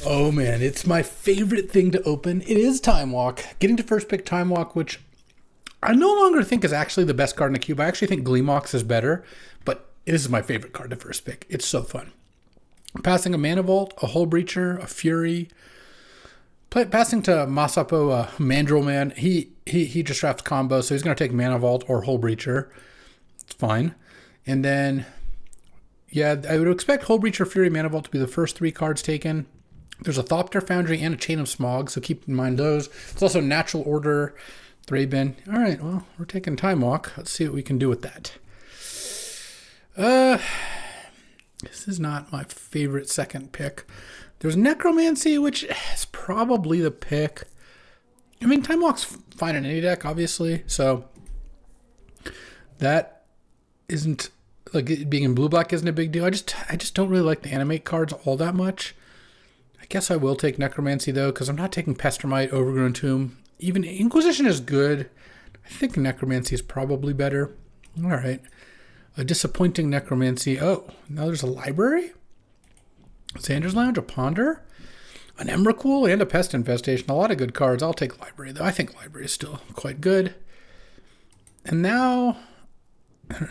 Oh man, it's my favorite thing to open. It is Time Walk. Getting to first pick Time Walk, which I no longer think is actually the best card in the cube. I actually think Gleamox is better, but this is my favorite card to first pick. It's so fun. Passing a Mana Vault, a Hull Breacher, a Fury. Passing to Masapo, Mandrill Man. He just drafts combo, so he's going to take Mana Vault or Hull Breacher. It's fine. And then, yeah, I would expect Hull Breacher, Fury, Mana Vault to be the first 3 cards taken. There's a Thopter Foundry and a Chain of Smog, so keep in mind those. There's also Natural Order, Thraben. All right, well, we're taking Time Walk. Let's see what we can do with that. This is not my favorite second pick. There's Necromancy, which is probably the pick. I mean, Time Walk's fine in any deck, obviously, so that isn't, like, it being in blue-black isn't a big deal. I just don't really like the animate cards all that much. I guess I will take Necromancy, though, because I'm not taking Pestermite, Overgrown Tomb. Even Inquisition is good. I think Necromancy is probably better. All right. A disappointing Necromancy. Oh, now there's a library? Xander's Lounge, a Ponder, an Emrakul, and a Pest Infestation. A lot of good cards. I'll take Library, though. I think Library is still quite good. And now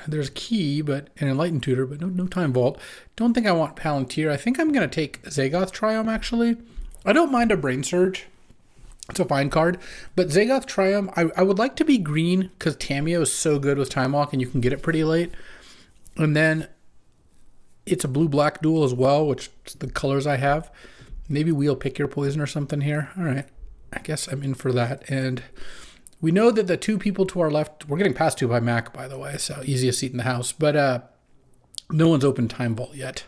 there's Key, but an Enlightened Tutor, but no Time Vault. Don't think I want Palantir. I think I'm going to take Zagoth Triumph, actually. I don't mind a Brain Surge. It's a fine card. But Zagoth Triumph, I would like to be green because Tamiyo is so good with Time Walk and you can get it pretty late. And then it's a blue-black duel as well, which is the colors I have. Maybe we'll pick your poison or something here. All right. I guess I'm in for that. And we know that the 2 people to our left, we're getting past 2 by Mac, by the way, so easiest seat in the house. But no one's opened Time Vault yet,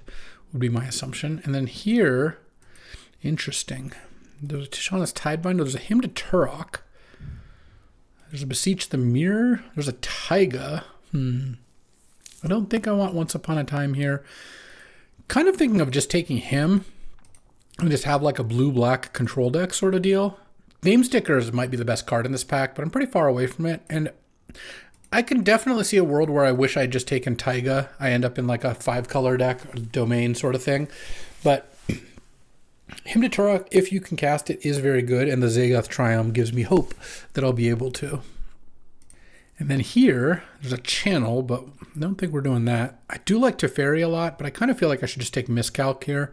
would be my assumption. And then here, interesting. There's a Tishana's Tidebinder. There's a Hymn to Turok. There's a Beseech the Mirror. There's a Taiga. I don't think I want Once Upon a Time here. Kind of thinking of just taking him and just have like a blue-black control deck sort of deal. Name Stickers might be the best card in this pack, but I'm pretty far away from it. And I can definitely see a world where I wish I'd just taken Taiga. I end up in like a 5-color deck, or domain sort of thing. But Hymn to Turok, if you can cast it, is very good. And the Zagoth Triumph gives me hope that I'll be able to. And then here, there's a Channel, but I don't think we're doing that. I do like Teferi a lot, but I kind of feel like I should just take Miscalc here.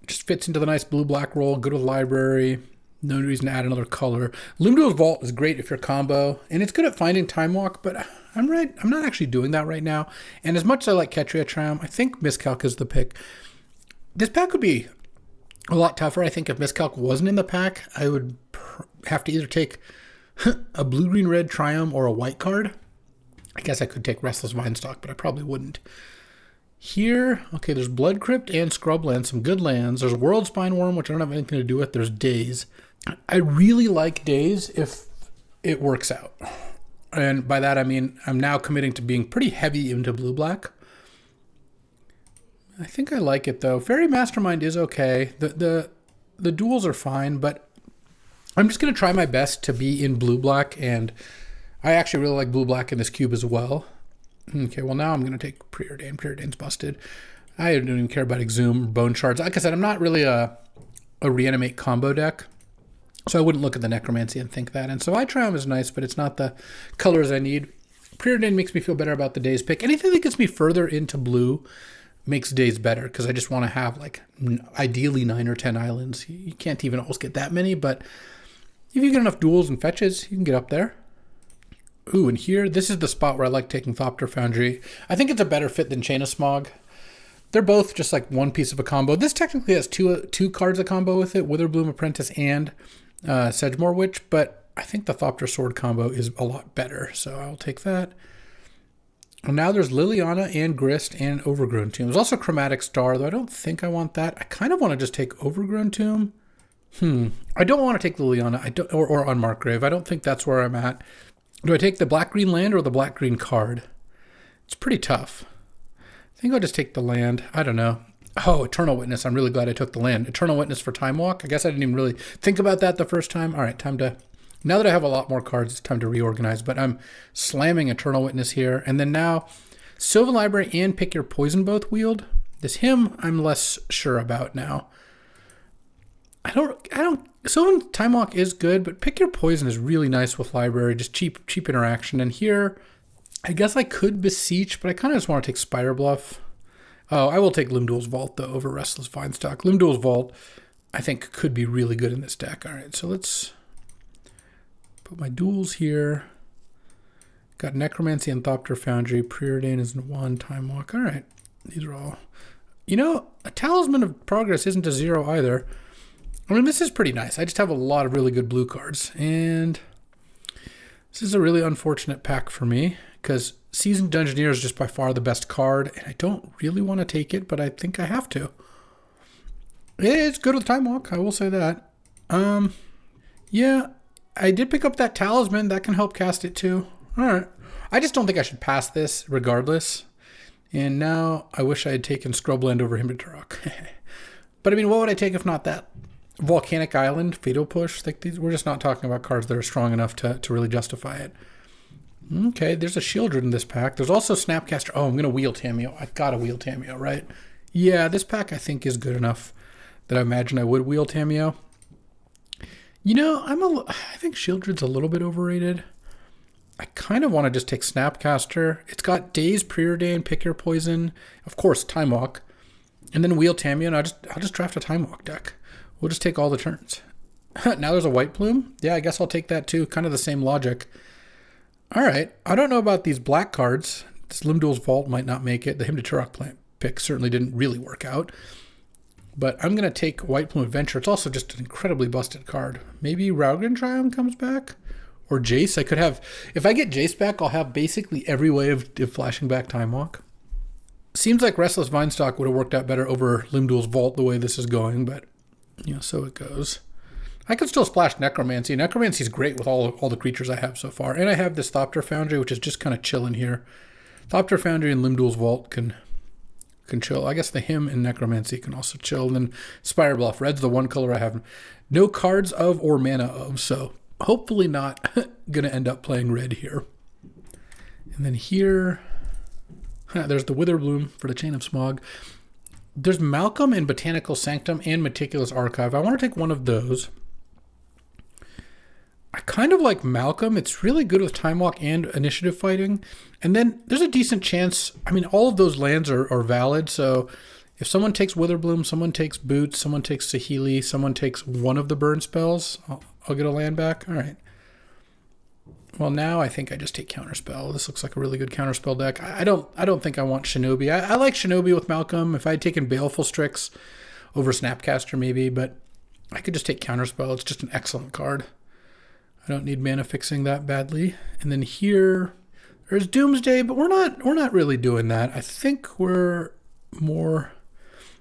It just fits into the nice blue-black roll, good with Library. No reason to add another color. Limdo's Vault is great if you're combo, and it's good at finding Time Walk, but I'm not actually doing that right now. And as much as I like Ketria Triumph, I think Miscalc is the pick. This pack would be a lot tougher. I think if Miscalc wasn't in the pack, I would have to either take a blue-green-red Triumph or a white card. I guess I could take Restless Vinestalk, but I probably wouldn't. Here, okay, there's Blood Crypt and Scrubland, some good lands. There's World Spine Worm, which I don't have anything to do with. There's Daze. I really like Daze if it works out. And by that, I mean I'm now committing to being pretty heavy into blue-black. I think I like it, though. Fairy Mastermind is okay. The duels are fine, but I'm just going to try my best to be in blue-black, and I actually really like blue-black in this cube as well. Okay, well, now I'm going to take Preordain. Preordain's busted. I don't even care about Exhume or Bone Shards. Like I said, I'm not really a Reanimate combo deck, so I wouldn't look at the Necromancy and think that. And so Triumph is nice, but it's not the colors I need. Preordain makes me feel better about the Daze pick. Anything that gets me further into blue makes Daze better, because I just want to have, like, ideally 9 or 10 islands. You can't even almost get that many, but if you get enough duels and fetches, you can get up there. Ooh, and here, this is the spot where I like taking Thopter Foundry. I think it's a better fit than Chain of Smog. They're both just like one piece of a combo. This technically has two cards of combo with it, Witherbloom Apprentice and Sedgemoor Witch, but I think the Thopter Sword combo is a lot better, so I'll take that. And now there's Liliana and Grist and Overgrown Tomb. There's also Chromatic Star, though I don't think I want that. I kind of want to just take Overgrown Tomb. I don't want to take Liliana or on Markgrave. I don't think that's where I'm at. Do I take the black-green land or the black-green card? It's pretty tough. I think I'll just take the land. I don't know. Oh, Eternal Witness. I'm really glad I took the land. Eternal Witness for Time Walk. I guess I didn't even really think about that the first time. All right, time to... Now that I have a lot more cards, it's time to reorganize. But I'm slamming Eternal Witness here. And then now, Sylvan Library and Pick Your Poison both wield. This hymn, I'm less sure about now. Sylvan Time Walk is good, but Pick Your Poison is really nice with library, just cheap interaction. And here, I guess I could Beseech, but I kind of just want to take Spider Bluff. Oh, I will take Limdul's Vault, though, over Restless Vinestock. Limdul's Vault, I think, could be really good in this deck. All right, so let's put my duels here. Got Necromancy and Thopter Foundry. Preordain is in 1. Time Walk. All right, these are all... You know, a Talisman of Progress isn't a 0 either. I mean, this is pretty nice. I just have a lot of really good blue cards. And this is a really unfortunate pack for me because Seasoned Dungeoneer is just by far the best card. And I don't really want to take it, but I think I have to. It's good with Time Walk, I will say that. Yeah, I did pick up that Talisman. That can help cast it too. All right. I just don't think I should pass this regardless. And now I wish I had taken Scrubland over Himbatarok. But I mean, what would I take if not that? Volcanic Island, Fatal Push. Like we're just not talking about cards that are strong enough to really justify it. Okay, there's a Shieldred in this pack. There's also Snapcaster. Oh, I'm going to wheel Tameo. I've got to wheel Tameo, right? Yeah, this pack I think is good enough that I imagine I would wheel Tameo. You know, I think Shieldred's a little bit overrated. I kind of want to just take Snapcaster. It's got Daze, Preordain, Pick Your Poison, of course, Time Walk, and then wheel Tameo, and I'll just draft a Time Walk deck. We'll just take all the turns. Now there's a White Plume. Yeah, I guess I'll take that too. Kind of the same logic. All right. I don't know about these black cards. This Limdul's Vault might not make it. The Hymn to Turok pick certainly didn't really work out. But I'm going to take White Plume Adventure. It's also just an incredibly busted card. Maybe Raugrin Triumph comes back? Or Jace. I could have... If I get Jace back, I'll have basically every way of flashing back Time Walk. Seems like Restless Vinestock would have worked out better over Limdul's Vault the way this is going, but... You know, so it goes. I could still splash Necromancy. Necromancy is great with all the creatures I have so far. And I have this Thopter Foundry, which is just kind of chilling here. Thopter Foundry and Limdul's Vault can chill. I guess the Hymn and Necromancy can also chill. And then Spire Bluff. Red's the one color I have no cards of or mana of. So hopefully not going to end up playing red here. And then here, there's the Witherbloom for the Chain of Smog. There's Malcolm and Botanical Sanctum and Meticulous Archive. I want to take one of those. I kind of like Malcolm. It's really good with Time Walk and Initiative Fighting. And then there's a decent chance, I mean, all of those lands are valid. So if someone takes Witherbloom, someone takes Boots, someone takes Saheeli, someone takes one of the burn spells, I'll get a land back. All right. Well, now I think I just take Counterspell. This looks like a really good Counterspell deck. I don't think I want Shinobi. I like Shinobi with Malcolm. If I had taken Baleful Strix over Snapcaster maybe, but I could just take Counterspell. It's just an excellent card. I don't need mana fixing that badly. And then here, there's Doomsday, but we're not really doing that. I think we're more...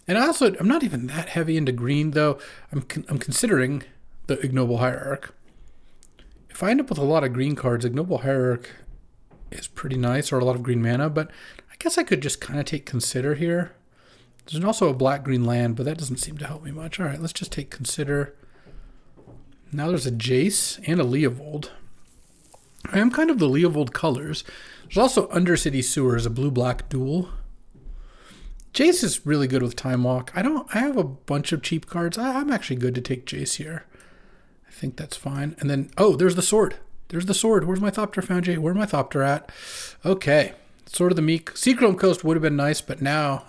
And I'm not even that heavy into green, though. I'm considering the Ignoble Hierarch. If I end up with a lot of green cards, Ignoble Hierarch is pretty nice, or a lot of green mana, but I guess I could just kind of take Consider here. There's also a black-green land, but that doesn't seem to help me much. All right, let's just take Consider. Now there's a Jace and a Leovold. I am kind of the Leovold colors. There's also Undercity Sewers, a blue-black duel. Jace is really good with Time Walk. I have a bunch of cheap cards. I'm actually good to take Jace here. I think that's fine. And then, oh, there's the sword. There's the sword. Where's my Thopter Foundry? Where's my Thopter at? Okay. Sword of the Meek. Seachrome Coast would have been nice, but now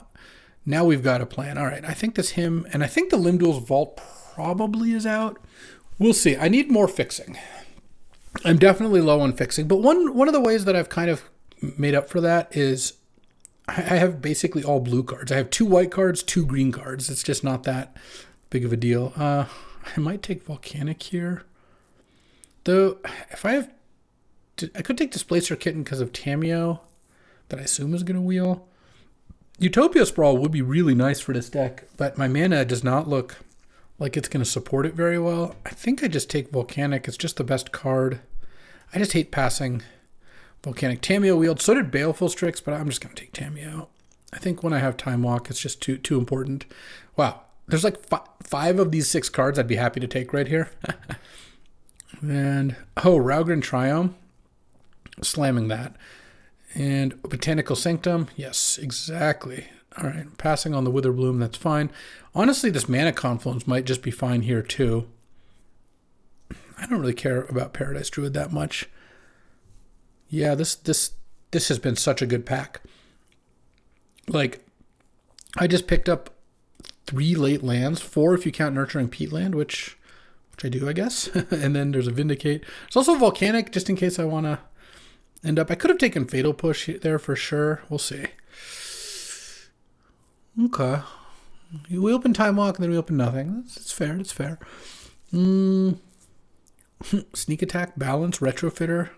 we've got a plan. All right. I think this Hymn, and I think the Limdul's Vault probably is out. We'll see. I need more fixing. I'm definitely low on fixing, but one of the ways that I've kind of made up for that is I have basically all blue cards. I have 2 white cards, 2 green cards. It's just not that big of a deal. I might take Volcanic here. Though, if I could take Displacer Kitten because of Tameo, that I assume is going to wheel. Utopia Sprawl would be really nice for this deck, but my mana does not look like it's going to support it very well. I think I just take Volcanic. It's just the best card. I just hate passing Volcanic. Tameo wheeled. So did Baleful Strix, but I'm just going to take Tameo. I think when I have Time Walk, it's just too important. Wow. There's like 5 of these 6 cards I'd be happy to take right here. And, Raugrin Triumph. Slamming that. And Botanical Sanctum. Yes, exactly. All right, passing on the Witherbloom, that's fine. Honestly, this Mana Confluence might just be fine here too. I don't really care about Paradise Druid that much. Yeah, this has been such a good pack. Like, I just picked up 3 late lands, 4 if you count Nurturing Peatland, which I do, I guess. And then there's a Vindicate. There's also Volcanic, just in case I want to end up. I could have taken Fatal Push there for sure. We'll see. Okay. We open Time Walk and then we open nothing. That's fair. That's fair. Sneak Attack, Balance, Retrofitter.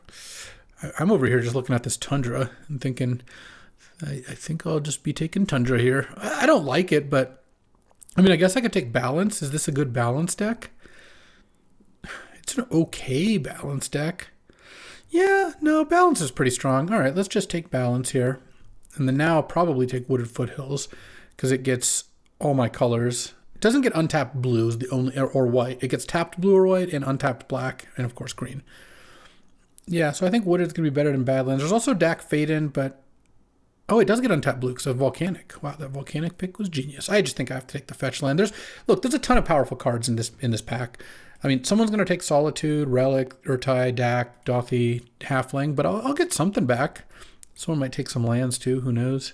I'm over here just looking at this Tundra and thinking, I think I'll just be taking Tundra here. I don't like it, but I mean, I guess I could take Balance. Is this a good Balance deck? It's an okay Balance deck. Yeah, no, Balance is pretty strong. All right, let's just take Balance here. And then now I'll probably take Wooded Foothills because it gets all my colors. It doesn't get untapped blue is the only, or white. It gets tapped blue or white and untapped black and, of course, green. Yeah, so I think Wooded's going to be better than Badlands. There's also Dak Faden, but... Oh, it does get untapped blue because of Volcanic. Wow, that Volcanic pick was genius. I just think I have to take the fetch land. There's a ton of powerful cards in this pack. I mean, someone's going to take Solitude, Relic, Urtai, Dak, Dothy, Halfling, but I'll get something back. Someone might take some lands too, who knows?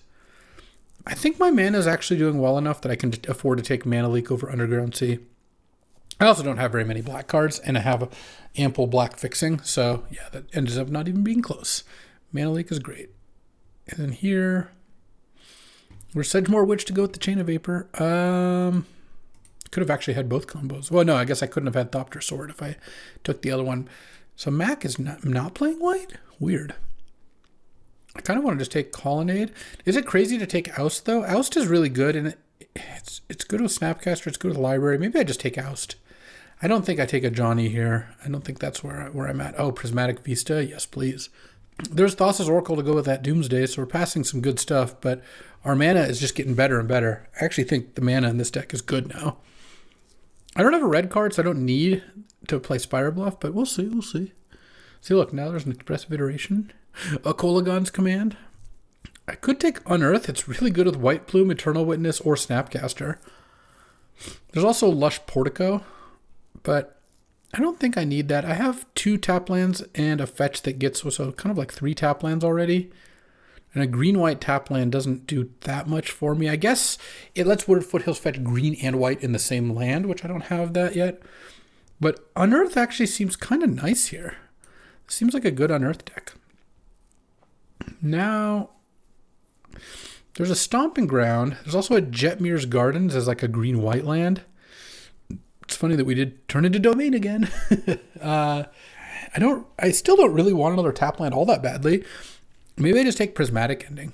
I think my mana is actually doing well enough that I can afford to take Mana Leak over Underground Sea. I also don't have very many black cards, and I have ample black fixing, so yeah, that ends up not even being close. Mana Leak is great. And then here, we're Sedgemoor Witch to go with the Chain of Vapor. Could have actually had both combos. Well, no, I guess I couldn't have had Thopter Sword if I took the other one. So Mac is not playing white? Weird. I kind of want to just take Colonnade. Is it crazy to take Oust, though? Oust is really good, and it's good with Snapcaster. It's good with Library. Maybe I just take Oust. I don't think I take a Johnny here. I don't think that's where I'm at. Oh, Prismatic Vista. Yes, please. There's Thassa's Oracle to go with that Doomsday, so we're passing some good stuff, but our mana is just getting better and better. I actually think the mana in this deck is good now. I don't have a red card, so I don't need to play Spire Bluff, but we'll see. See, look, now there's an Expressive Iteration. A Kolagon's Command. I could take Unearth. It's really good with White Plume, Eternal Witness, or Snapcaster. There's also Lush Portico, but I don't think I need that. I have 2 tap lands and a fetch that gets, so kind of like 3 tap lands already. And a green-white tap land doesn't do that much for me. I guess it lets Wooded Foothills fetch green and white in the same land, which I don't have that yet. But Unearth actually seems kind of nice here. Seems like a good Unearth deck. Now, there's a Stomping Ground. There's also a Jetmir's Gardens as like a green-white land. It's funny that we did turn into Domain again. I still don't really want another tap land all that badly. Maybe I just take Prismatic Ending.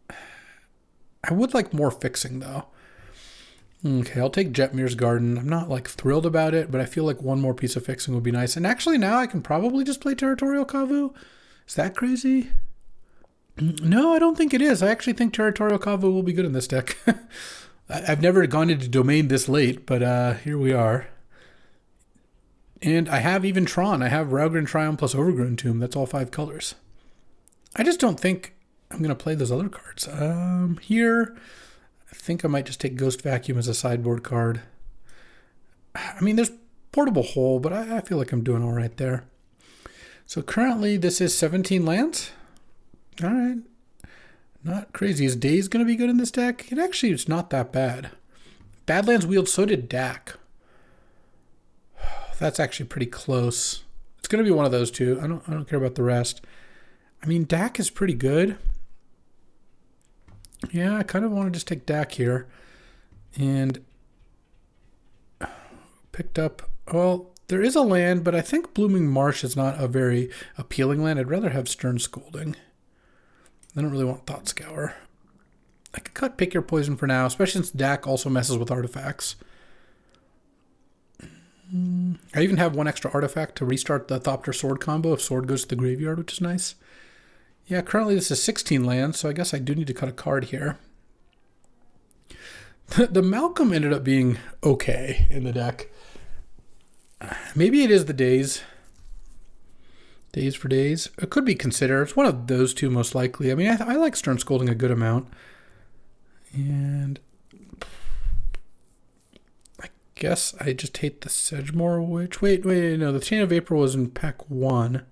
I would like more fixing, though. Okay, I'll take Jetmir's Garden. I'm not, like, thrilled about it, but I feel like one more piece of fixing would be nice. And actually, now I can probably just play Territorial Kavu. Is that crazy? No, I don't think it is. I actually think Territorial Kavu will be good in this deck. I've never gone into Domain this late, but here we are. And I have even Tron. I have Raugrin Triumph plus Overgrown Tomb. That's all 5 colors. I just don't think I'm going to play those other cards. Here, I think I might just take Ghost Vacuum as a sideboard card. I mean, there's Portable Hole, but I feel like I'm doing all right there. So currently, this is 17 lands. All right. Not crazy. Is Daze going to be good in this deck? It's not that bad. Badlands Wield, so did Dak. That's actually pretty close. It's going to be one of those two. I don't care about the rest. I mean, Dak is pretty good. Yeah, I kind of want to just take Dak here. And picked up... Well, there is a land, but I think Blooming Marsh is not a very appealing land. I'd rather have Stern Scolding. I don't really want Thought Scour. I could cut Pick Your Poison for now, especially since Dak also messes with artifacts. I even have 1 extra artifact to restart the Thopter Sword combo if Sword goes to the graveyard, which is nice. Yeah, currently this is 16 lands, so I guess I do need to cut a card here. The Malcolm ended up being okay in the deck. Maybe it is the Daze. Daze for Days. It could be Consider. It's one of those two most likely. I mean, I like Stern Scolding a good amount. And I guess I just hate the Sedgemoor Witch. Wait, no, the Chain of April was in pack 1.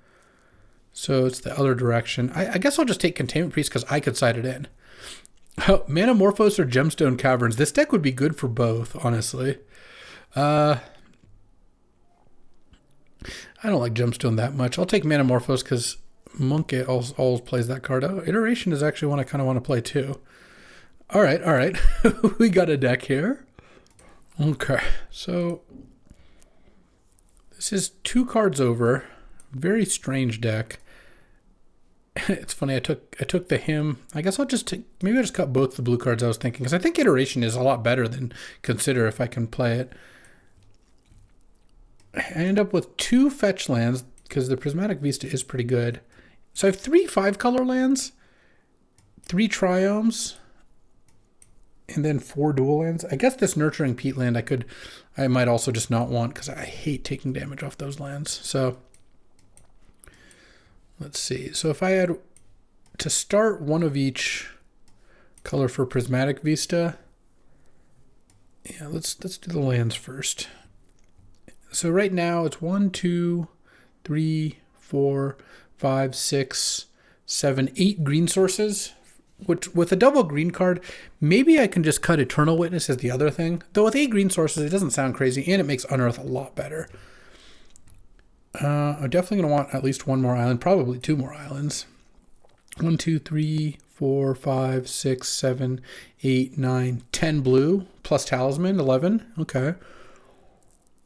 So it's the other direction. I guess I'll just take Containment Priest because I could side it in. Oh, Manamorphose or Gemstone Caverns. This deck would be good for both, honestly. I don't like Gemstone that much. I'll take Manamorphose because Monk always plays that card. Oh, Iteration is actually one I kind of want to play too. All right. We got a deck here. Okay, so this is 2 cards over. Very strange deck. It's funny, I took the hymn. I guess I'll just maybe I'll just cut both the blue cards I was thinking, because I think Iteration is a lot better than Consider if I can play it. I end up with 2 fetch lands because the Prismatic Vista is pretty good. So I have 3 5-color lands, 3 Triomes, and then 4 dual lands. I guess this Nurturing Peatland I might also just not want because I hate taking damage off those lands. So let's see. So if I had to start one of each color for Prismatic Vista, yeah, let's do the lands first. So right now it's 1, 2, 3, 4, 5, 6, 7, 8 green sources. Which with a double green card, maybe I can just cut Eternal Witness as the other thing. Though with 8 green sources, it doesn't sound crazy, and it makes Unearth a lot better. I'm definitely going to want at least 1 more island, probably 2 more islands. 1, 2, 3, 4, 5, 6, 7, 8, 9, 10 blue, plus Talisman, 11. Okay.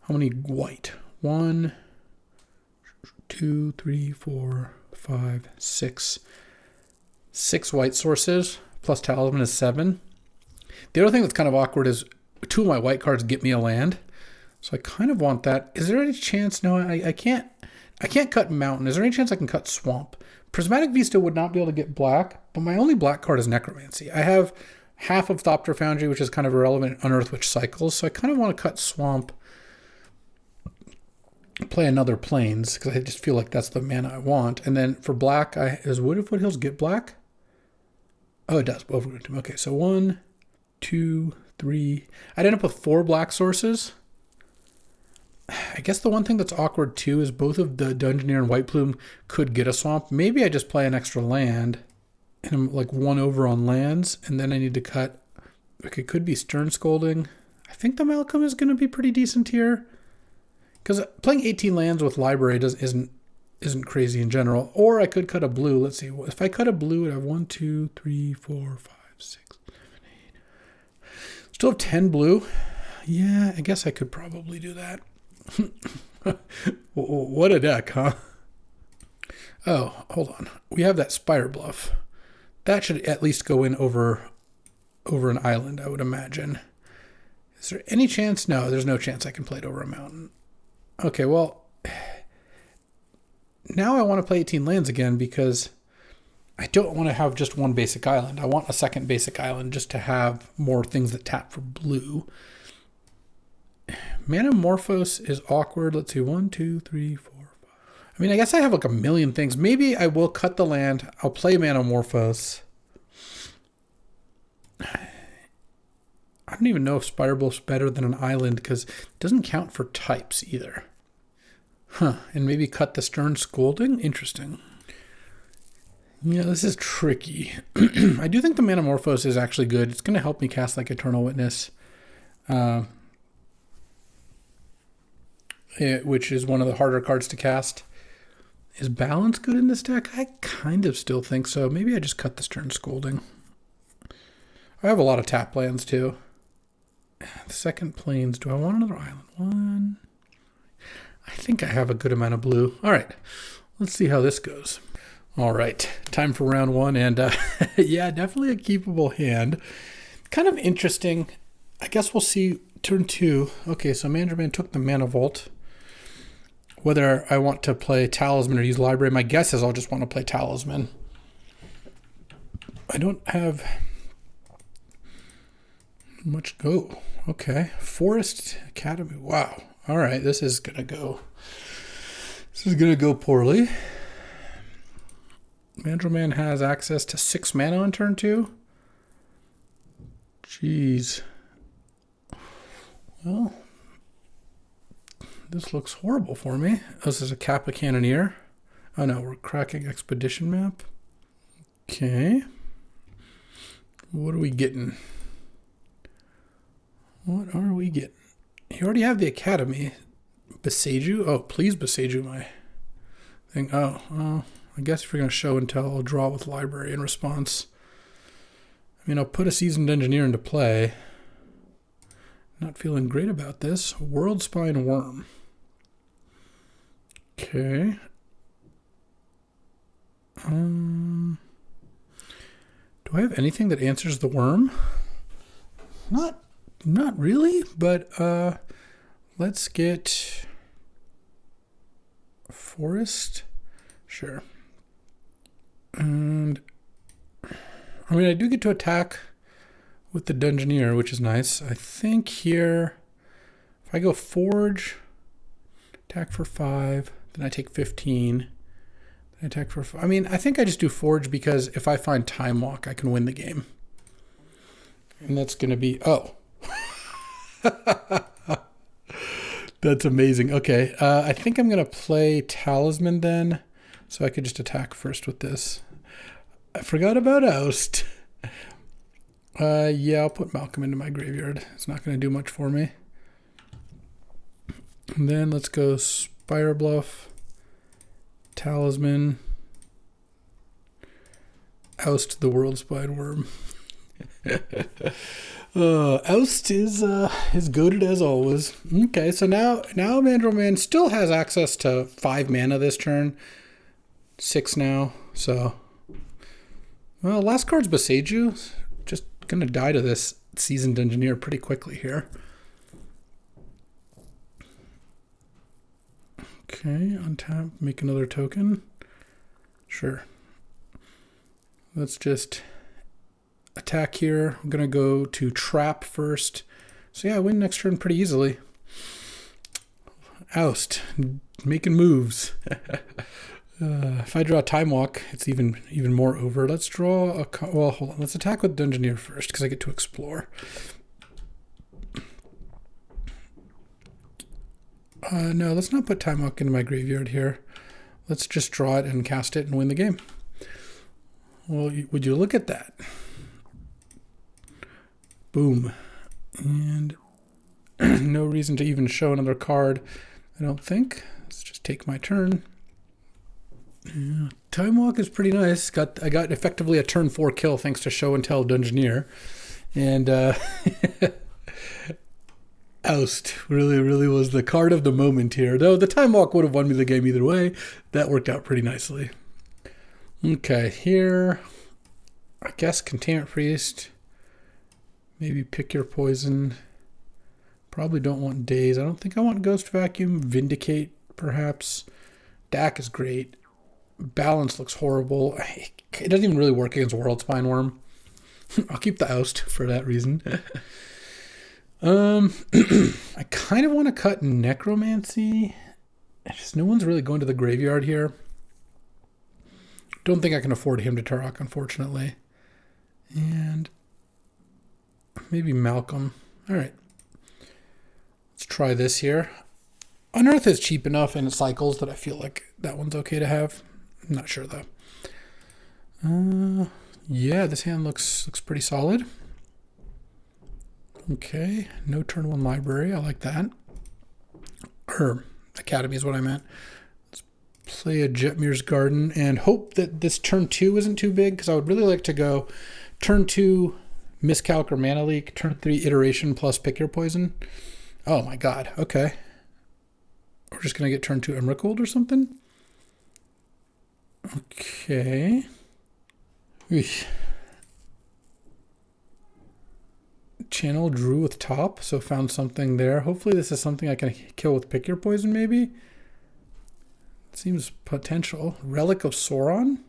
How many white? 1, 2, 3, 4, 5, 6. 6 white sources, plus Talisman is 7. The other thing that's kind of awkward is 2 of my white cards get me a land. So I kind of want that. Is there any chance? No, I can't cut Mountain. Is there any chance I can cut Swamp? Prismatic Vista would not be able to get black, but my only black card is Necromancy. I have half of Thopter Foundry, which is kind of irrelevant in Unearth, which cycles. So I kind of want to cut Swamp, play another Plains, because I just feel like that's the mana I want. And then for black, does Wood of Foothills get black? Oh, it does. Okay, so 1, 2, 3. I'd end up with 4 black sources. I guess the one thing that's awkward too is both of the Dungeoneer and White Plume could get a swamp. Maybe I just play an extra land and I'm like 1 over on lands, and then I need to cut. Like, it could be Stern Scolding. I think the Malcolm is going to be pretty decent here, because playing 18 lands with Library isn't crazy in general. Or I could cut a blue. Let's see. If I cut a blue, I'd have 1, 2, 3, 4, 5, 6, 7, 8. Still have 10 blue. Yeah, I guess I could probably do that. What a deck, huh? Oh, hold on. We have that Spire Bluff. That should at least go in over an island, I would imagine. Is there any chance? No, there's no chance I can play it over a mountain. Okay, well, now I want to play 18 lands again because I don't want to have just 1 basic island. I want a second basic island just to have more things that tap for blue. Manamorphose is awkward. Let's see, 1, 2, 3, 4, 5. I mean, I guess I have like a million things. Maybe I will cut the land. I'll play Manamorphose. I don't even know if Spire Bluff's better than an island because it doesn't count for types either. Huh, and maybe cut the Stern Scolding? Interesting. Yeah, this is tricky. I do think the Manamorphose is actually good. It's going to help me cast like Eternal Witness. Which is one of the harder cards to cast. Is Balance good in this deck? I kind of still think so. Maybe I just cut the Stern Scolding. I have a lot of tap lands too. The second Plains. Do I want another island? 1. I think I have a good amount of blue. All right. Let's see how this goes. All right. Time for round 1. And yeah, definitely a keepable hand. Kind of interesting. I guess we'll see turn 2. Okay, so Mandraman took the Mana Vault. Whether I want to play Talisman or use Library, my guess is I'll just want to play Talisman. I don't have much go. Okay, Forest Academy. Wow. All right, this is gonna go poorly. Mandraman has access to 6 mana on turn 2. Jeez. Well, this looks horrible for me. This is a Kappa Cannoneer. Oh no, we're cracking expedition map. Okay. What are we getting? What are we getting? You already have the Academy. Beseiju? Oh, please Beseiju my thing. Oh, I guess if you're going to show and tell, I'll draw with library in response. I mean, I'll put a seasoned engineer into play. Not feeling great about this. World Spine Worm. Okay. Do I have anything that answers the worm? Not really, but let's get forest. Sure. And I mean, I do get to attack with the Dungeoneer, which is nice. I think here, if I go forge, attack for 5, then I take 15. Then I attack for 5. I mean, I think I just do forge because if I find Time Walk, I can win the game. And that's going to be, oh. That's amazing. Okay, I think I'm going to play Talisman then, so I could just attack first with this. I forgot about Oust. Yeah, I'll put Malcolm into my graveyard. It's not going to do much for me. And then let's go Spire Bluff, Talisman, Oust the World Spine Worm. Oust is goated as always. Okay, so now Mandrill still has access to 5 mana this turn. 6 now, so... Well, last card's Beseiju. Just gonna die to this Seasoned Engineer pretty quickly here. Okay, untap, make another token. Sure. Let's just attack here. I'm gonna go to trap first. So yeah, I win next turn pretty easily. Oust, making moves. If I draw a Time Walk, it's even more over. Let's draw a... Well, hold on. Let's attack with Dungeoneer first, because I get to explore. No, let's not put Time Walk into my graveyard here. Let's just draw it and cast it and win the game. Well, would you look at that? Boom. And no reason to even show another card, I don't think. Let's just take my turn. Yeah, Time Walk is pretty nice. I got effectively a turn 4 kill thanks to Show and Tell Dungeoneer. And Oust really was the card of the moment here. Though the Time Walk would have won me the game either way. That worked out pretty nicely. Okay, here, I guess Containment Priest. Maybe Pick Your Poison. Probably don't want Daze. I don't think I want Ghost Vacuum. Vindicate, perhaps. Dak is great. Balance looks horrible. It doesn't even really work against World Spine Worm. I'll keep the Oust for that reason. I kind of want to cut Necromancy. Just no one's really going to the graveyard here. Don't think I can afford him to Turok, unfortunately. And maybe Malcolm. All right. Let's try this here. Unearth is cheap enough and it cycles that I feel like that one's okay to have. I'm not sure though. Yeah, this hand looks pretty solid. Okay, no turn 1 library. I like that. Or Academy is what I meant. Let's play a Jetmir's Garden and hope that this turn 2 isn't too big because I would really like to go turn 2 Miscalc or Mana Leak, turn 3 Iteration plus Pick Your Poison. Oh my god, okay. We're just going to get turn 2 Emrakul or something? Okay. Eesh. Channel Drew with top, so found something there. Hopefully this is something I can kill with Pick Your Poison, maybe? Seems potential. Relic of Sauron?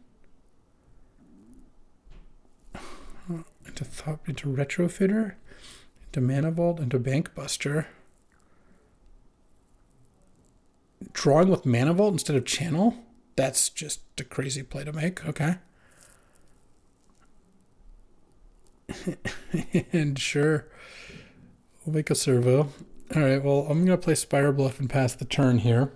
Into Retrofitter? Into Mana Vault? Into Bankbuster? Drawing with Mana Vault instead of Channel? That's just a crazy play to make. Okay. And sure, we'll make a servo. All right, well, I'm going to play Spire Bluff and pass the turn here.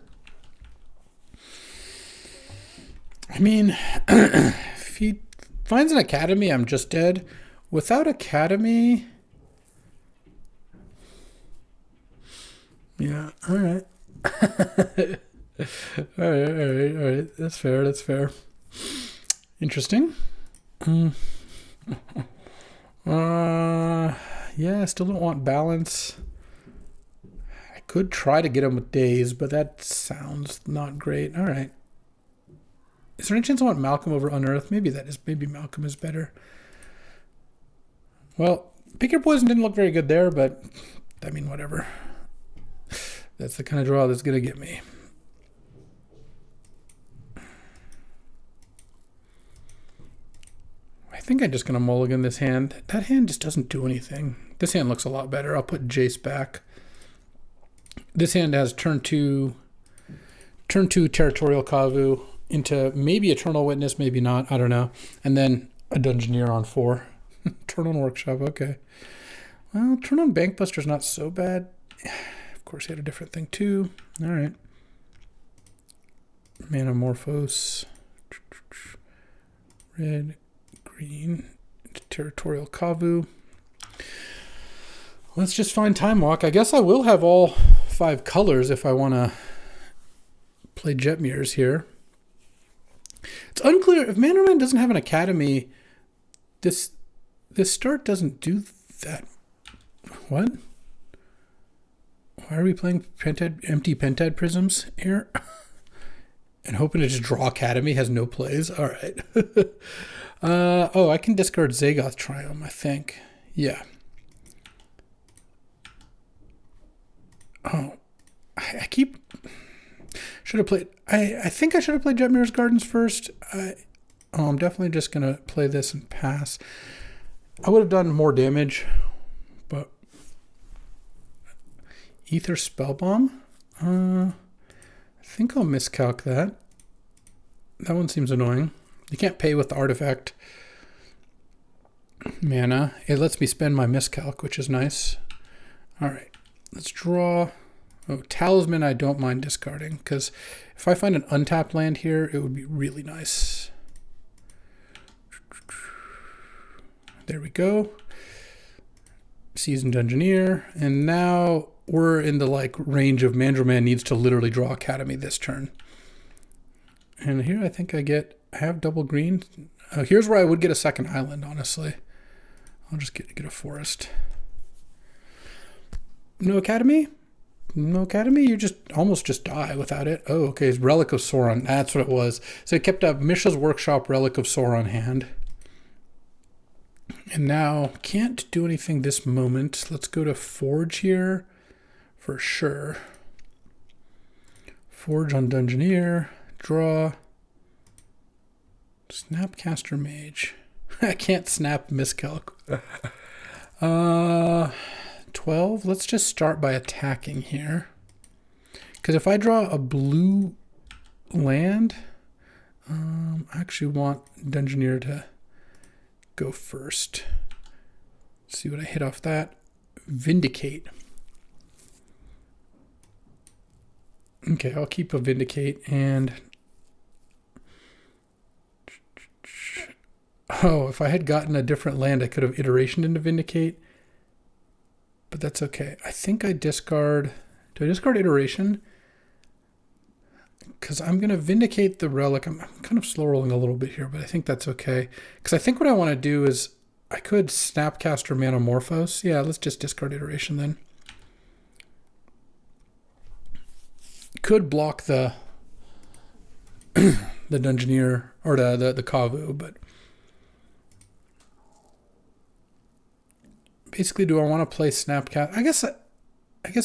I mean, if he finds an Academy, I'm just dead. Without Academy... Yeah, all right. all right. That's fair. Interesting. Yeah, I still don't want balance. I could try to get him with days, but that sounds not great. All right. Is there any chance I want Malcolm over Unearth? Maybe Malcolm is better. Well, Pick Your Poison didn't look very good there, but I mean, whatever. That's the kind of draw that's going to get me. I think I'm just going to mulligan this hand. That hand just doesn't do anything. This hand looks a lot better. I'll put Jace back. This hand has turn two Territorial Kavu into maybe Eternal Witness, maybe not. I don't know. And then a Dungeoneer on 4. Turn on Workshop. Okay. Well, turn on Bankbuster's not so bad. Of course, he had a different thing too. All right. Manamorphose. Red, green, Territorial Kavu. Let's just find Time Walk. I guess I will have all 5 colors if I want to play Jetmirrors here. It's unclear if Mandarin doesn't have an Academy. This start doesn't do that. What? Why are we playing empty Pentad Prisms here? And hoping to just draw Academy has no plays. All right. Oh, I can discard Zagoth Triumph, I think. Yeah. Oh, should have played. I think I should have played Jetmirror's Gardens first. I'm definitely just gonna play this and pass. I would have done more damage, but Ether Spellbomb. I think I'll miscalc that. That one seems annoying. You can't pay with the artifact mana. It lets me spend my miscalc, which is nice. All right, let's draw. Oh, Talisman I don't mind discarding, because if I find an untapped land here, it would be really nice. There we go. Seasoned Dungeoneer. And now we're in the range of Mandrill needs to literally draw Academy this turn. And here I think I have double green. Here's where I would get a second island, honestly. I'll just get a forest. No Academy? No Academy? You almost just die without it. Oh, okay. It's Relic of Sauron. That's what it was. So it kept up Mishra's Workshop, Relic of Sauron hand. And now can't do anything this moment. Let's go to Forge here for sure. Forge on Dungeoneer. Draw. Snapcaster Mage. I can't snap miscalc. 12. Let's just start by attacking here. Because if I draw a blue land, I actually want Dungeoneer to go first. Let's see what I hit off that. Vindicate. Okay, I'll keep a Vindicate and... Oh, if I had gotten a different land, I could have Iteration into Vindicate. But that's okay. I think I discard... Do I discard Iteration? Because I'm going to Vindicate the Relic. I'm kind of slow rolling a little bit here, but I think that's okay. Because I think what I want to do is... I could Snapcaster Manamorphose. Yeah, let's just discard Iteration then. Could block the the Dungeoneer or the Kavu, but basically, do I want to play Snapcast? I guess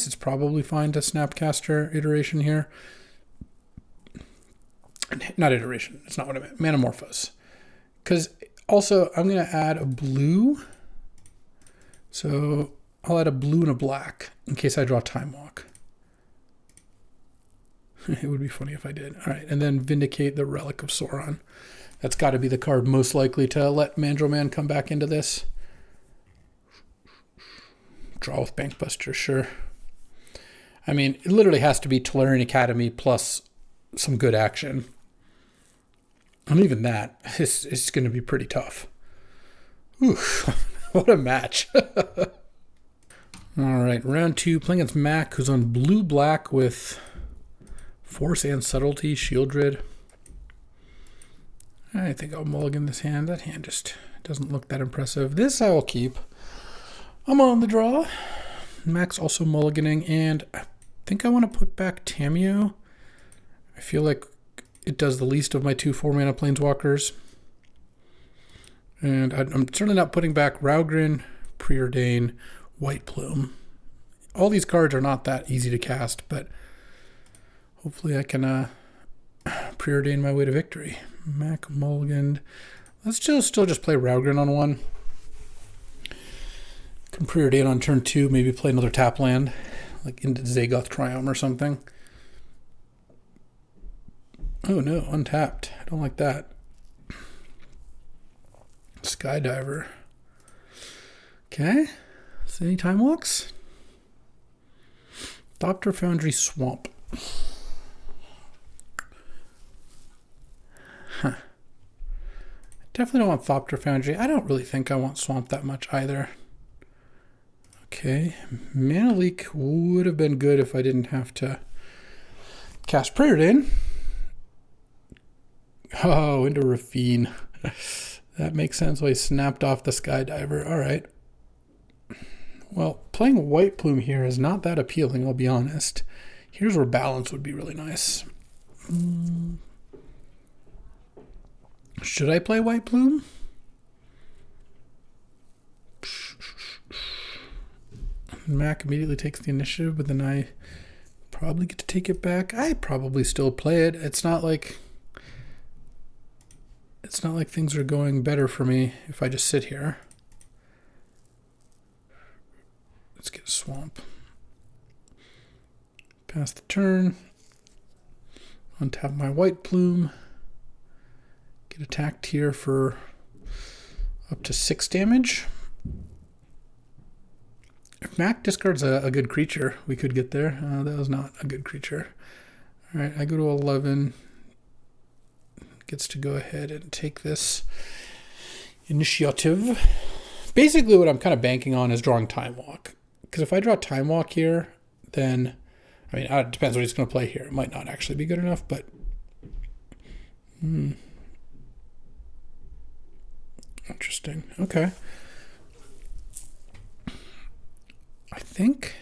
it's probably fine to Snapcaster Iteration here. Not Iteration. It's not what I meant. Manamorphose. Because also I'm going to add a blue. So I'll add a blue and a black in case I draw Time Walk. It would be funny if I did. All right, and then Vindicate the Relic of Sauron. That's got to be the card most likely to let Mandrill come back into this. draw with Bankbuster, sure. I mean, it literally has to be Tolarian Academy plus some good action. And even that is going to be pretty tough. Ooh, what a match. All right, round 2, playing against Mac, who's on blue-black with Force and Subtlety, Shieldred. I think I'll mulligan this hand. That hand just doesn't look that impressive. This I will keep. I'm on the draw. Mac's also mulliganing, and I think I want to put back Tameo. I feel like it does the least of my 2 4-mana Planeswalkers. And I'm certainly not putting back Raugrin, Preordain, White Plume. All these cards are not that easy to cast, but hopefully I can Preordain my way to victory. Mac mulliganed. Let's still just play Raugrin on 1. Can Preordain on turn 2, maybe play another tap land, like into Zagoth Triumph or something. Oh no, untapped. I don't like that. Skydiver. Okay. So any time walks? Thopter Foundry Swamp. Huh. Definitely don't want Thopter Foundry. I don't really think I want Swamp that much either. Okay. Mana Leak would have been good if I didn't have to cast Preordain. Oh, into Rafine. That makes sense why he snapped off the Skydiver. All right. Well, playing White Plume here is not that appealing, I'll be honest. Here's where balance would be really nice. Should I play White Plume? Mac immediately takes the initiative, but then I probably get to take it back. I probably still play it. It's not like things are going better for me if I just sit here. Let's get a Swamp. Pass the turn. Untap my White Plume. Get attacked here for up to 6 damage. If Mac discards a good creature, we could get there. That was not a good creature. All right, I go to 11. Gets to go ahead and take this initiative. Basically, what I'm kind of banking on is drawing Time Walk. Because if I draw Time Walk here, then, I mean, it depends what he's going to play here. It might not actually be good enough, but... Interesting. Okay. I think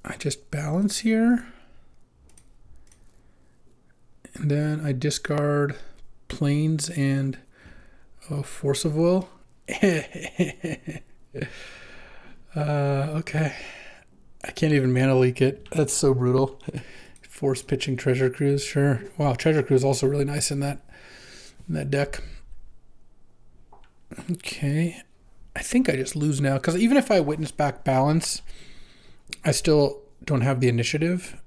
I just balance here. And then I discard Plains and Force of Will. Okay. I can't even mana leak it. That's so brutal. Force pitching Treasure Cruise, sure. Wow, Treasure Cruise also really nice in that deck. Okay. I think I just lose now, because even if I witness back balance, I still don't have the initiative,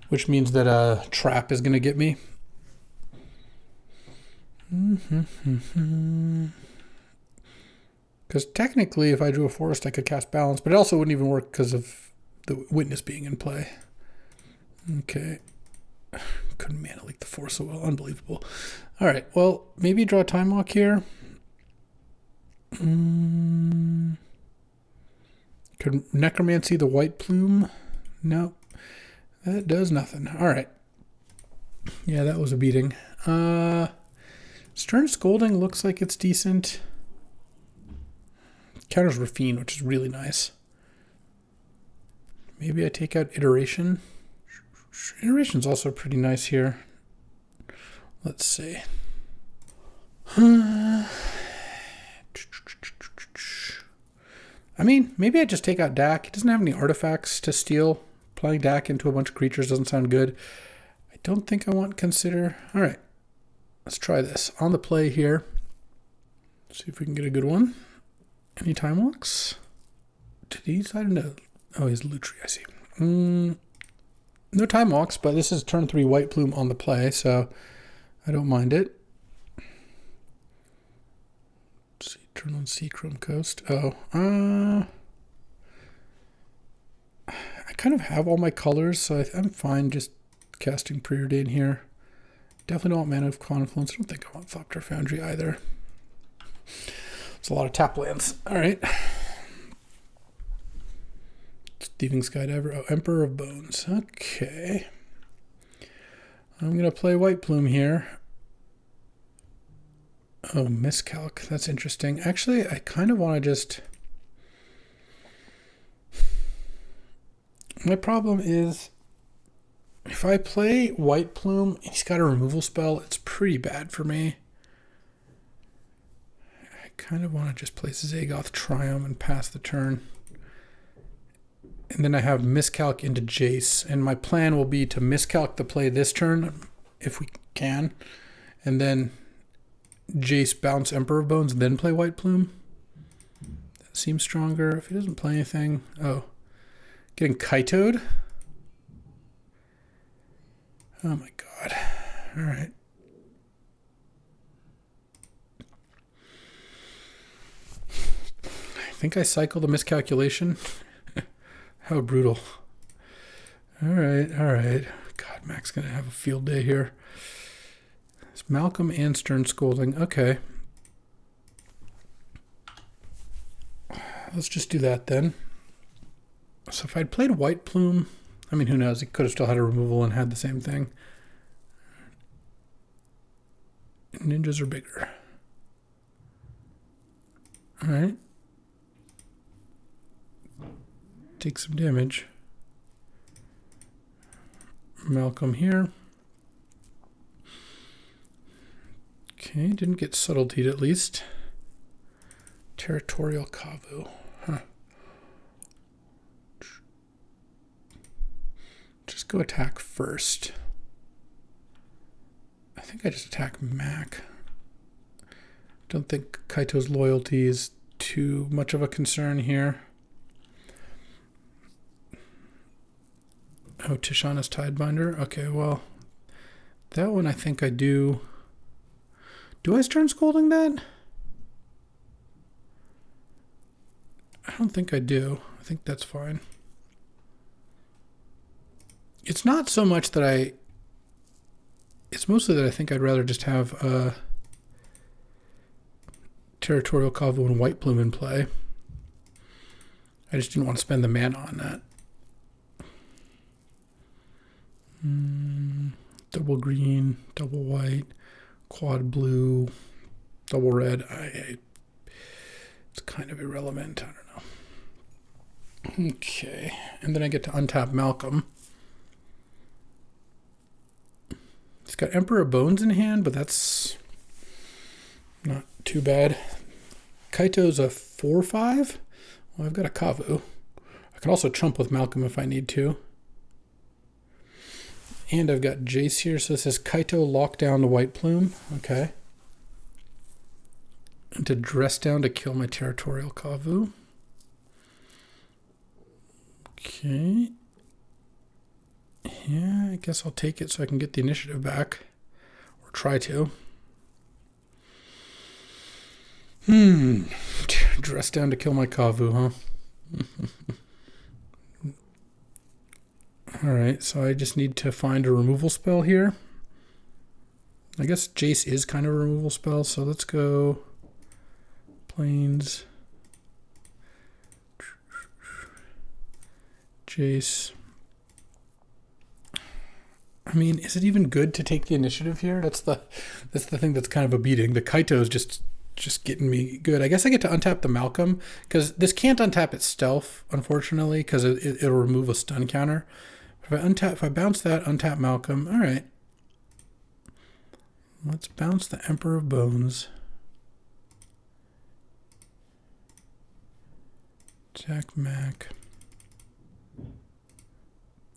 which means that a trap is going to get me. Because technically, if I drew a forest, I could cast balance, but it also wouldn't even work because of the witness being in play. Okay. Couldn't mana leak the Force of Will. Unbelievable. All right. Well, maybe draw a Time Walk here. Could Necromancy the White Plume? No. That does nothing. All right. Yeah, that was a beating. Stern Scolding looks like it's decent. Counters Rafine, which is really nice. Maybe I take out Iteration. Iteration's also pretty nice here. Let's see. I mean, maybe I just take out Dak. He doesn't have any artifacts to steal. Playing Dak into a bunch of creatures doesn't sound good. I don't think I want Consider. All right. Let's try this. On the play here. See if we can get a good one. Any Time Walks? Did he decide to... Oh, he's Lutri, I see. No Time Walks, but this is turn 3 White Plume on the play, so I don't mind it. Let's see, Turn on Sea Chrome Coast. Oh, I kind of have all my colors, so I'm fine just casting Preordain here. Definitely don't want Mana of Confluence. I don't think I want Thopter Foundry either. It's a lot of tap lands. All right. Thieving Skydiver. Oh, Emperor of Bones. Okay. I'm going to play White Plume here. Oh, Miscalc. That's interesting. Actually, I kind of want to just... My problem is, if I play White Plume, he's got a removal spell. It's pretty bad for me. I kind of want to just play Zagoth Triumph and pass the turn. And then I have Miscalc into Jace. And my plan will be to Miscalc the play this turn, if we can. And then Jace bounce Emperor of Bones, then play White Plume. That seems stronger. If he doesn't play anything... Oh. Getting Kaito'd. Oh my god. All right. I think I cycled a miscalculation. How brutal. All right. God, Mac's going to have a field day here. It's Malcolm and Stern Scolding. Okay. Let's just do that then. So if I'd played White Plume, I mean, who knows? He could have still had a removal and had the same thing. Ninjas are bigger. All right. Take some damage. Malcolm here. Okay, didn't get subtlety'd at least. Territorial Kavu. Huh. Just go attack first. I think I just attack Mac. Don't think Kaito's loyalty is too much of a concern here. Oh, Tishana's Tidebinder. Okay, well, that one I think I do. Do I Stern Scolding that? I don't think I do. I think that's fine. It's not so much that it's mostly that I think I'd rather just have Territorial Kavu and White Plume in play. I just didn't want to spend the mana on that. Double green, double white, quad blue, double red. It's kind of irrelevant. I don't know. Okay. And then I get to untap Malcolm. It's got Emperor Bones in hand, but that's not too bad. Kaito's a 4/5. Well, I've got a Kavu. I can also chump with Malcolm if I need to. And I've got Jace here, so this says Kaito lock down the White Plume. Okay. And to dress down to kill my Territorial Kavu. Okay. Yeah, I guess I'll take it so I can get the initiative back. Or try to. Dress down to kill my Kavu, huh? Alright, so I just need to find a removal spell here. I guess Jace is kind of a removal spell, so let's go Plains. Jace. I mean, is it even good to take the initiative here? That's the thing that's kind of a beating. The Kaito is just getting me good. I guess I get to untap the Malcolm, because this can't untap its stealth, unfortunately, because it'll remove a stun counter. If I bounce that, untap Malcolm. All right. Let's bounce the Emperor of Bones. Attack Mac.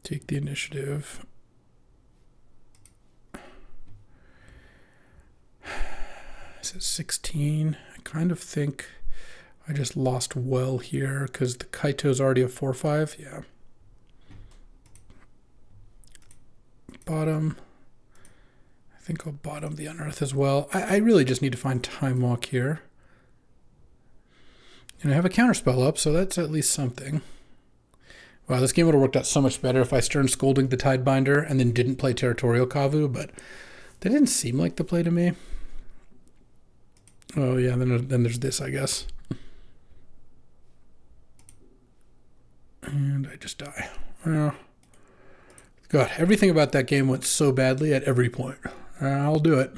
Take the initiative. Is it 16? I kind of think I just lost well here because the Kaito's already a 4/5. Yeah. Bottom. I think I'll bottom the Unearth as well. I really just need to find Time Walk here. And I have a counterspell up, so that's at least something. Wow, this game would have worked out so much better if I Stern Scolding the Tidebinder and then didn't play Territorial Kavu, but that didn't seem like the play to me. Oh yeah, then there's this, I guess. And I just die. Well, God, everything about that game went so badly at every point. I'll do it.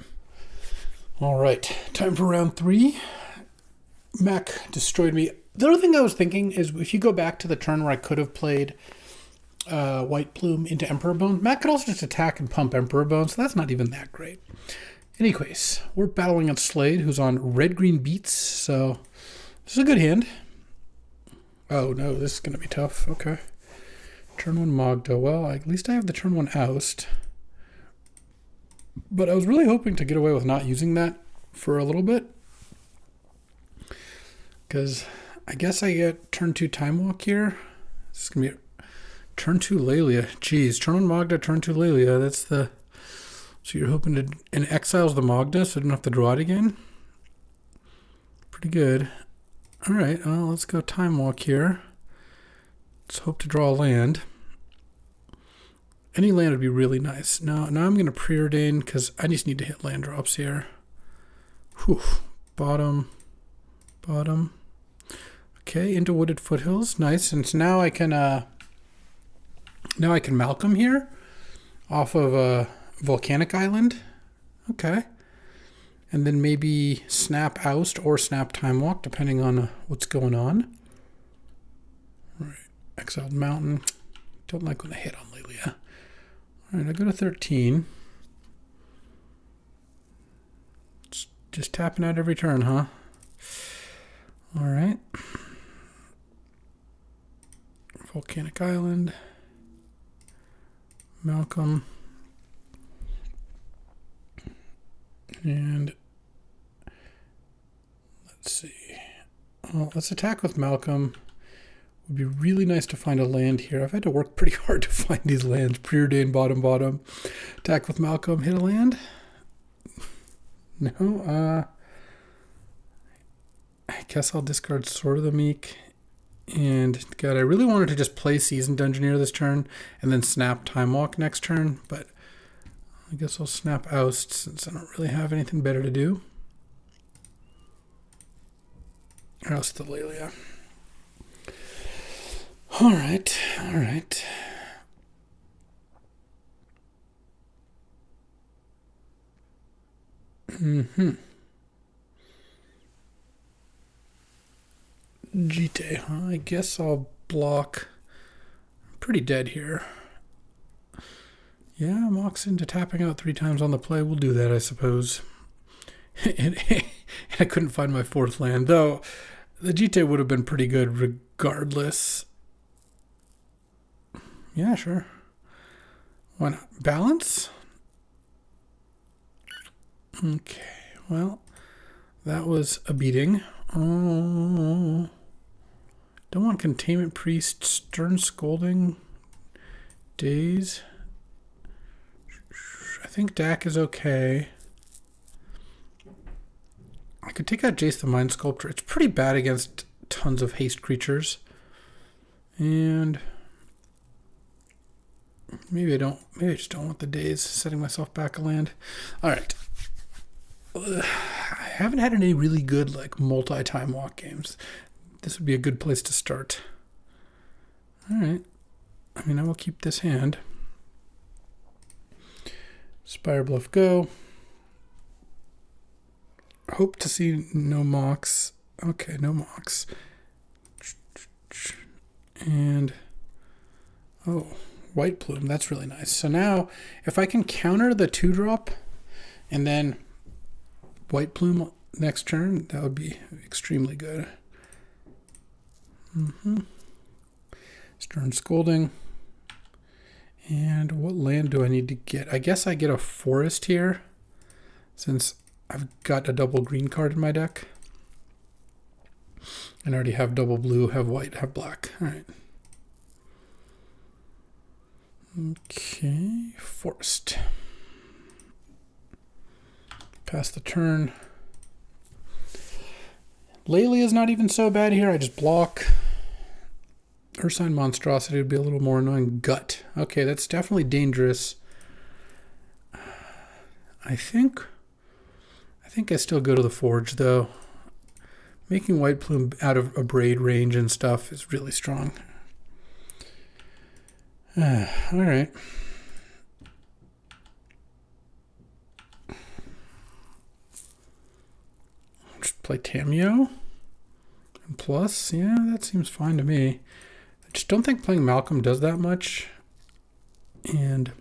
All right, time for round 3. Mac destroyed me. The other thing I was thinking is if you go back to the turn where I could have played White Plume into Emperor Bone, Mac could also just attack and pump Emperor Bone, so that's not even that great. Anyways, we're battling against Slade, who's on red-green beats, so this is a good hand. Oh no, this is going to be tough. Okay. Turn 1 Magda. Well, at least I have the turn 1 Oust. But I was really hoping to get away with not using that for a little bit. Because I guess I get turn 2 Time Walk here. This is going to be turn 2 Lelia. Jeez, turn 1 Magda, turn 2 Lelia. That's the... So you're hoping to... And exiles the Magda so I don't have to draw it again. Pretty good. All right, well, let's go Time Walk here. Let's hope to draw a land. Any land would be really nice. Now I'm going to preordain because I just need to hit land drops here. Whew. Bottom. Okay, into Wooded Foothills. Nice. And so now I can Malcolm here off of Volcanic Island. Okay. And then maybe snap Oust or snap Time Walk, depending on what's going on. All right, Exiled Mountain. Don't like when I hit on Lelia. All right, I go to 13. Just tapping out every turn, huh? All right. Volcanic Island. Malcolm. And let's see. Well, let's attack with Malcolm. Would be really nice to find a land here. I've had to work pretty hard to find these lands. Preordain bottom. Attack with Malcolm. Hit a land? No. I guess I'll discard Sword of the Meek. And God, I really wanted to just play Seasoned Dungeoneer this turn and then snap Time Walk next turn, but I guess I'll snap Oust since I don't really have anything better to do. Oust the Lelia. All right. Jite, huh? I guess I'll block. I'm pretty dead here. Yeah, Mox into tapping out 3 times on the play. We'll do that, I suppose. And I couldn't find my 4th land, though the Jite would have been pretty good regardless. Yeah, sure. Why not? Balance? Okay, well, that was a beating. Oh, don't want Containment Priest, Stern Scolding, Daze. I think Dak is okay. I could take out Jace the Mind Sculptor. It's pretty bad against tons of haste creatures. And maybe I just don't want the Daze, setting myself back a land. All right. I haven't had any really good multi-time walk games. This would be a good place to start. All right. I mean, I will keep this hand. Spire Bluff go. Hope to see no Mox. Okay, no Mox. And White Plume. That's really nice. So now, if I can counter the 2-drop and then White Plume next turn, that would be extremely good. Stern Scolding. And what land do I need to get? I guess I get a forest here, since I've got a double green card in my deck. And I already have double blue, have white, have black. All right. Okay, forest. Pass the turn. Laylee is not even so bad here. I just block. Ursine Monstrosity would be a little more annoying. Gut. Okay, that's definitely dangerous. I think I still go to the Forge, though. Making White Plume out of a Braid range and stuff is really strong. All right. Just play Tameo. And plus, yeah, that seems fine to me. I just don't think playing Malcolm does that much. And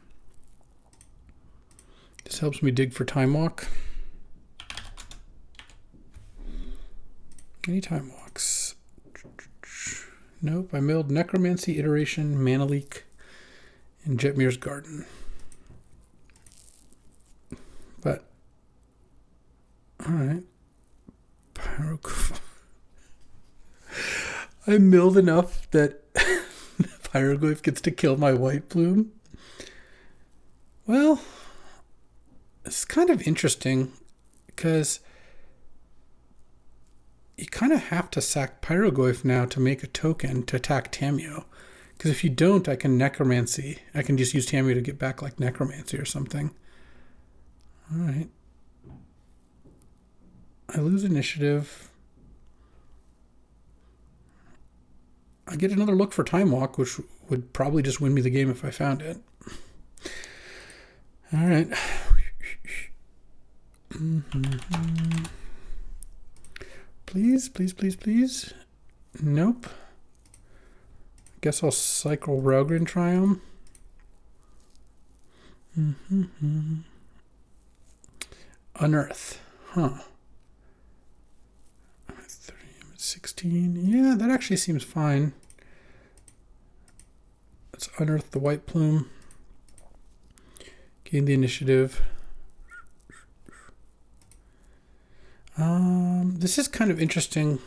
this helps me dig for Time Walk. Any Time Walks? Nope, I milled Necromancy, Iteration, Mana Leak, and Jetmir's Garden. But, alright. I milled enough that Pyroglyph gets to kill my White Plume. Well, it's kind of interesting because you kind of have to sack Pyroglyph now to make a token to attack Tameo. Because if you don't, I can Necromancy. I can just use Tameo to get back like Necromancy or something. Alright. I lose initiative. I get another look for Time Walk, which would probably just win me the game if I found it. Alright. Please, please, please, please. Nope. Guess I'll cycle Rogrin Triumph. Unearth. Huh. I'm at 30, I'm at 16. Yeah, that actually seems fine. Let's unearth the White Plume. Gain the initiative. This is kind of interesting.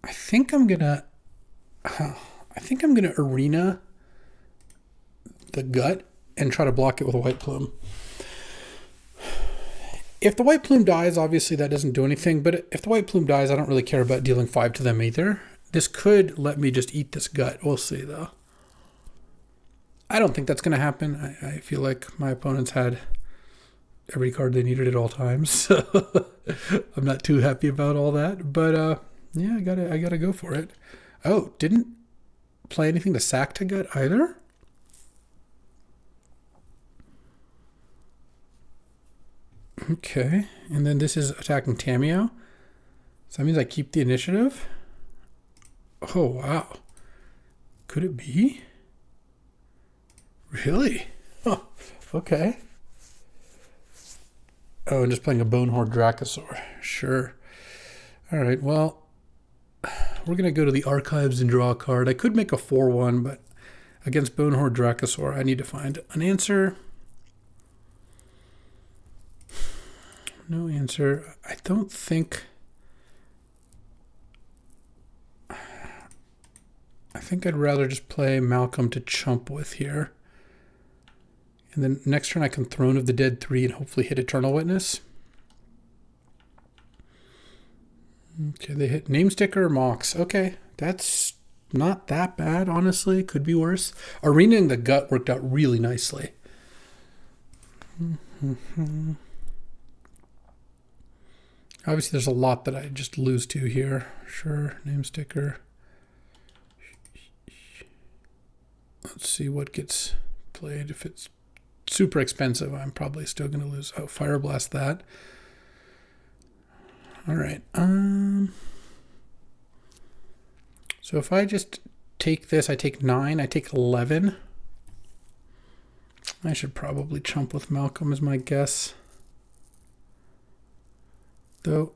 I think I'm gonna arena the Gut and try to block it with a White Plume. If the White Plume dies, obviously that doesn't do anything, but if the White Plume dies, I don't really care about dealing 5 to them either. This could let me just eat this Gut. We'll see, though. I don't think that's going to happen. I feel like my opponents had every card they needed at all times, so I'm not too happy about all that. But yeah, I gotta go for it. Oh, didn't play anything to sack to Gut either? Okay, and then this is attacking Tameo. So that means I keep the initiative? Oh, wow. Could it be? Really? Oh, okay. Oh, and just playing a Bonehorde Dracosaur. Sure. All right, well, we're going to go to the archives and draw a card. I could make a 4-1, but against Bonehorde Dracosaur, I need to find an answer. No answer. I don't think... I think I'd rather just play Malcolm to chump with here. And then next turn I can Throne of the Dead 3 and hopefully hit Eternal Witness. Okay, they hit Namesticker or Mox. Okay, that's not that bad, honestly. Could be worse. Arenaing the Gut worked out really nicely. Obviously, there's a lot that I just lose to here. Sure, Namesticker. Let's see what gets played. If it's super expensive, I'm probably still going to lose. Oh, Fire Blast that. All right. So if I just take this, I take 9, I take 11. I should probably chump with Malcolm is my guess. Though,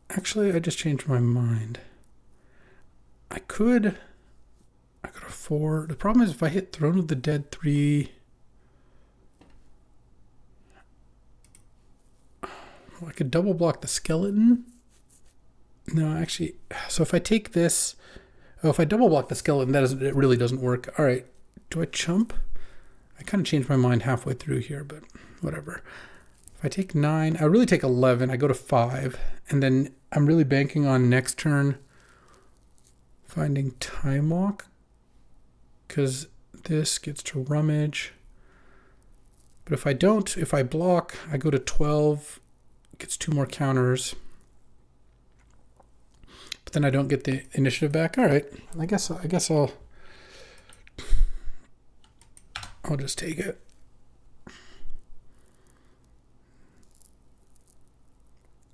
actually, I just changed my mind. I could afford... The problem is if I hit Throne of the Dead 3... I could double block the skeleton. No, actually... So if I take this... Oh, if I double block the skeleton, it really doesn't work. All right. Do I chump? I kind of changed my mind halfway through here, but whatever. If If I take 9, I really take 11. I go to 5. And then I'm really banking on next turn finding Time Walk, because this gets to rummage. But if I don't, if I block, I go to 12. Gets 2 more counters. But then I don't get the initiative back. All right. I guess I'll just take it.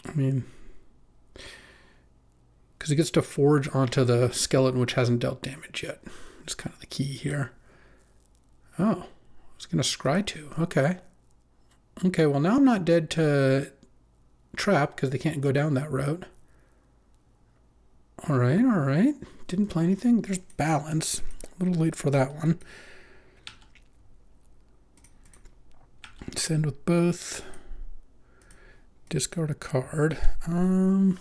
I mean, because it gets to forge onto the skeleton, which hasn't dealt damage yet. It's kind of the key here. Oh, I was going to scry 2. Okay. Okay, well, now I'm not dead to trap because they can't go down that route. All right. Didn't play anything. There's balance. A little late for that one. Send with both. Discard a card. I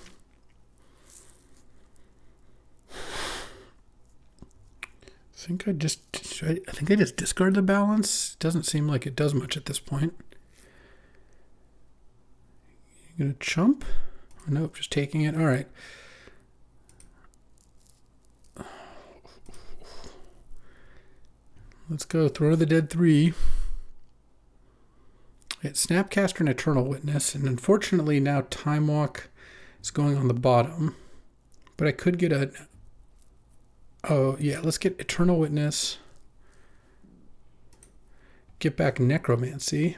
think I just discard the balance. Doesn't seem like it does much at this point. You gonna chump? Oh, nope, just taking it. All right. Let's go. Throw the Dead 3. It's Snapcaster and Eternal Witness, and unfortunately now Time Walk is going on the bottom. But I could get a... Oh, yeah, let's get Eternal Witness. Get back Necromancy.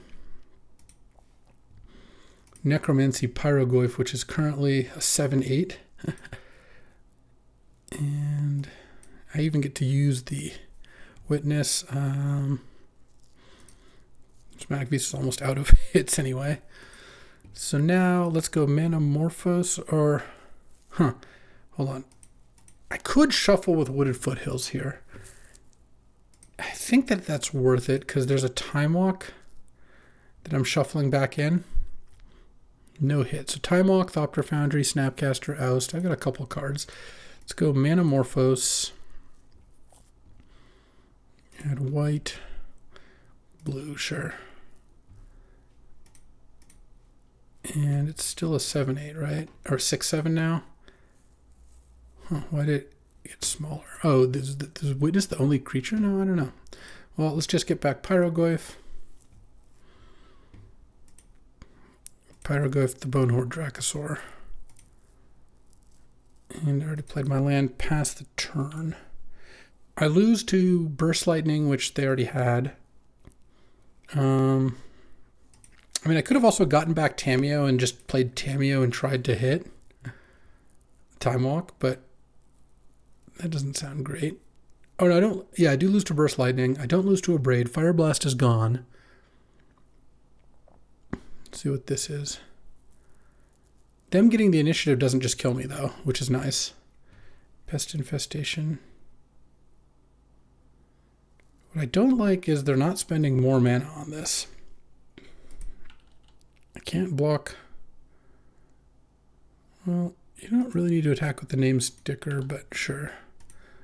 Necromancy Pyrogoyf, which is currently a 7/8. And I even get to use the Witness. Dramatic Beast is almost out of hits anyway. So now let's go Manamorphose or... Hold on. I could shuffle with Wooded Foothills here. I think that's worth it because there's a Time Walk that I'm shuffling back in. No hit. So Time Walk, Thopter Foundry, Snapcaster, Oust. I got a couple cards. Let's go Manamorphose. Add white. Blue, sure. And it's still a 7/8, right? Or 6/7 now? Huh, why did it get smaller? Oh, is Witness the only creature? No, I don't know. Well, let's just get back Pyrogoyf. Pyrogoyf, the Bonehorde Dracosaur. And I already played my land past the turn. I lose to Burst Lightning, which they already had. I mean, I could have also gotten back Tamiyo and just played Tamiyo and tried to hit Time Walk, but that doesn't sound great. Oh, no, I don't. Yeah, I do lose to Burst Lightning. I don't lose to a Braid. Fire Blast is gone. Let's see what this is. Them getting the initiative doesn't just kill me, though, which is nice. Pest Infestation. What I don't like is they're not spending more mana on this. I can't block. Well, you don't really need to attack with the name sticker, but sure.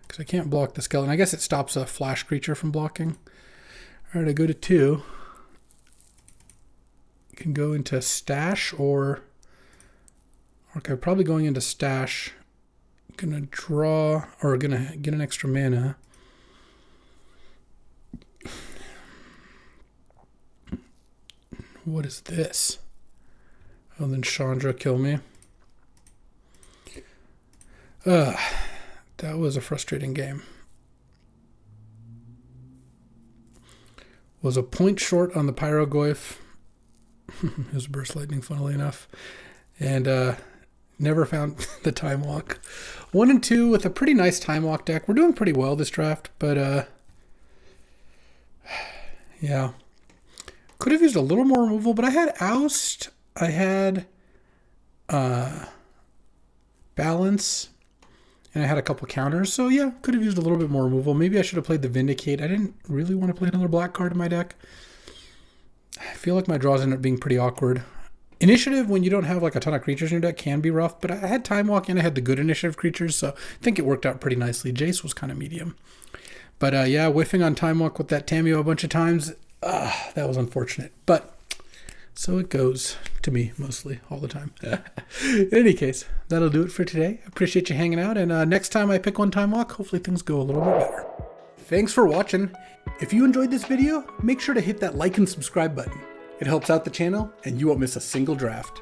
Because I can't block the skeleton. I guess it stops a flash creature from blocking. All right, I go to 2. You can go into Stash or... Okay, probably going into Stash. Gonna draw, or gonna get an extra mana. What is this? Oh, then Chandra kill me. That was a frustrating game. Was a point short on the Pyrogoyf. It was Burst Lightning, funnily enough. And never found the Time Walk. 1 and 2 with a pretty nice Time Walk deck. We're doing pretty well this draft, but yeah. Could have used a little more removal, but I had Oust. I had Balance. And I had a couple counters. So yeah, could have used a little bit more removal. Maybe I should have played the Vindicate. I didn't really want to play another black card in my deck. I feel like my draws ended up being pretty awkward. Initiative, when you don't have like a ton of creatures in your deck, can be rough. But I had Time Walk and I had the good initiative creatures. So I think it worked out pretty nicely. Jace was kind of medium. But yeah, whiffing on Time Walk with that Tamiyo a bunch of times. That was unfortunate. But So it goes to me mostly all the time. In any case, that'll do it for today. Appreciate you hanging out. And next time I pick one time walk, hopefully things go a little bit better. Thanks for watching. If you enjoyed this video, make sure to hit that like and subscribe button. It helps out the channel and you won't miss a single draft.